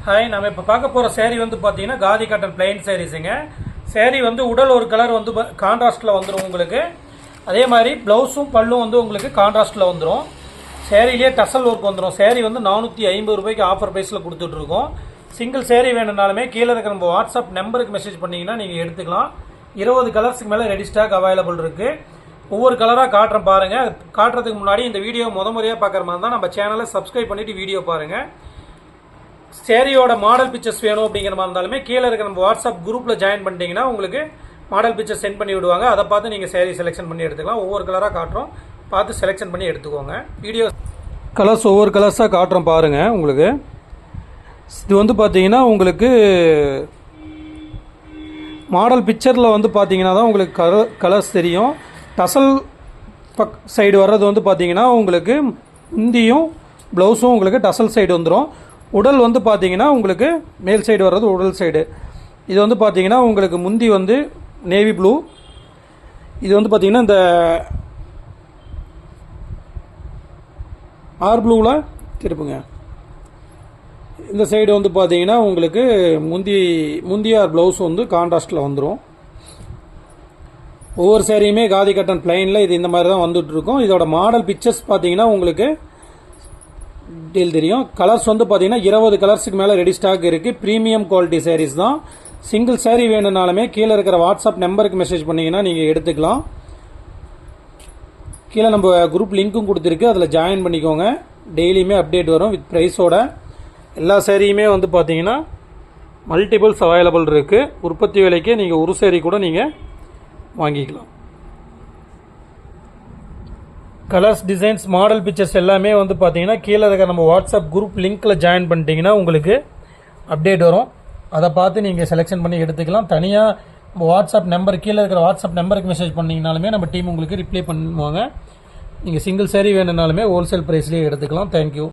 Hi, நம்ம இப்போ பார்க்க போகிற சேரீ வந்து பார்த்தீங்கன்னா காதி காட்டன் பிளைன் சாரீஸுங்க. சேரீ வந்து உடல் ஒரு கலர் வந்து கான்ட்ராஸ்ட்டில் வந்துடும் உங்களுக்கு. அதே மாதிரி ப்ளவுஸும் பல்லும் வந்து உங்களுக்கு கான்ட்ராஸ்ட்டில் வந்துடும். சேரீலேயே டசல் ஒர்க் வந்துடும். சேரீ வந்து 450 ரூபாய்க்கு ஆஃபர் ப்ரைஸில் கொடுத்துட்ருக்கோம். சிங்கிள் சேரீ வேணுனாலுமே கீழே இருக்கிற நம்ம வாட்ஸ்அப் நம்பருக்கு மெசேஜ் பண்ணிங்கன்னா நீங்கள் எடுத்துக்கலாம். 20 கலர்ஸுக்கு மேலே ரெடி ஸ்டாக் அவைலபிள் இருக்குது. ஒவ்வொரு கலராக காட்டுறேன் பாருங்கள். காட்டுறதுக்கு முன்னாடி இந்த வீடியோ முறையாக பார்க்குற மாதிரி தான் நம்ம சேனலை சப்ஸ்கிரைப் பண்ணிவிட்டு வீடியோ பாருங்கள். சேரீயோட மாடல் பிக்சர்ஸ் வேணும் அப்படிங்கிற மாதிரி இருந்தாலுமே கீழே இருக்கிற நம்ம வாட்ஸ்அப் குரூப்பில் ஜாயின் பண்ணிட்டீங்கன்னா உங்களுக்கு மாடல் பிக்சர் சென்ட் பண்ணி விடுவாங்க. அதை பார்த்து நீங்கள் சேரீ செலெக்ஷன் பண்ணி எடுத்துக்கலாம். ஒவ்வொரு கலராக காட்டுறோம், பார்த்து செலெக்ஷன் பண்ணி எடுத்துக்கோங்க. வீடியோ கலர்ஸ் ஒவ்வொரு கலர்ஸாக காட்டுறோம் பாருங்கள். உங்களுக்கு இது வந்து பார்த்தீங்கன்னா உங்களுக்கு மாடல் பிக்சரில் வந்து பார்த்தீங்கன்னா தான் உங்களுக்கு கலர்ஸ் தெரியும். டசல் சைடு வர்றது வந்து பார்த்தீங்கன்னா உங்களுக்கு முந்தியும் ப்ளவுஸும் உங்களுக்கு டசல் சைடு வந்துடும். உடல் வந்து பார்த்தீங்கன்னா உங்களுக்கு மேல் சைடு வர்றது உடல் சைடு. இது வந்து பார்த்தீங்கன்னா உங்களுக்கு முந்தி வந்து நேவி ப்ளூ. இது வந்து பார்த்தீங்கன்னா இந்த ஆர் ப்ளூவில் திருப்புங்க. இந்த சைடு வந்து பார்த்தீங்கன்னா உங்களுக்கு முந்தியார் ப்ளவுஸ் வந்து கான்ட்ராஸ்டில் வந்துடும். ஒவ்வொரு சேரீயுமே காதி காட்டன் பிளைனில் இது இந்த மாதிரி தான் வந்துட்டுருக்கும். இதோட மாடல் பிக்சர்ஸ் பார்த்தீங்கன்னா உங்களுக்கு டீல் தெரியும். கலர்ஸ் வந்து பார்த்தீங்கன்னா 20 கலர்ஸுக்கு மேலே ரெடி ஸ்டாக் இருக்குது. ப்ரீமியம் குவாலிட்டி சாரீஸ் தான். சிங்கிள் சாரீ வேணுனாலுமே கீழே இருக்கிற வாட்ஸ்அப் நம்பருக்கு மெசேஜ் பண்ணிங்கன்னா நீங்கள் எடுத்துக்கலாம். கீழே நம்ம குரூப் லிங்க்கும் கொடுத்துருக்கு, அதில் ஜாயின் பண்ணிக்கோங்க. டெய்லியுமே அப்டேட் வரும் வித் ப்ரைஸோட. எல்லா சேரீயுமே வந்து பார்த்தீங்கன்னா மல்டிபிள்ஸ் அவைலபிள் இருக்குது. உற்பத்தி விலைக்கு நீங்கள் ஒரு சேரீ கூட நீங்கள் வாங்கிக்கலாம். கலர்ஸ், டிசைன்ஸ், மாடல் பிக்சர்ஸ் எல்லாமே வந்து பார்த்தீங்கன்னா கீழே இருக்கிற நம்ம வாட்ஸ்அப் குரூப் லிங்க்கில் ஜாயின் பண்ணிட்டீங்கன்னா உங்களுக்கு அப்டேட் வரும். அதை பார்த்து நீங்கள் செலெக்ஷன் பண்ணி எடுத்துக்கலாம். தனியாக நம்ம வாட்ஸ்அப் நம்பர் கீழே இருக்கிற வாட்ஸ்அப் நம்பருக்கு மெசேஜ் பண்ணிங்கனாலுமே நம்ம டீம் உங்களுக்கு ரிப்ளை பண்ணுவாங்க. நீங்கள் சிங்கிள் சேரீ வேணுனாலுமே ஹோல்சேல் ப்ரைஸ்லேயே எடுத்துக்கலாம். தேங்க்யூ.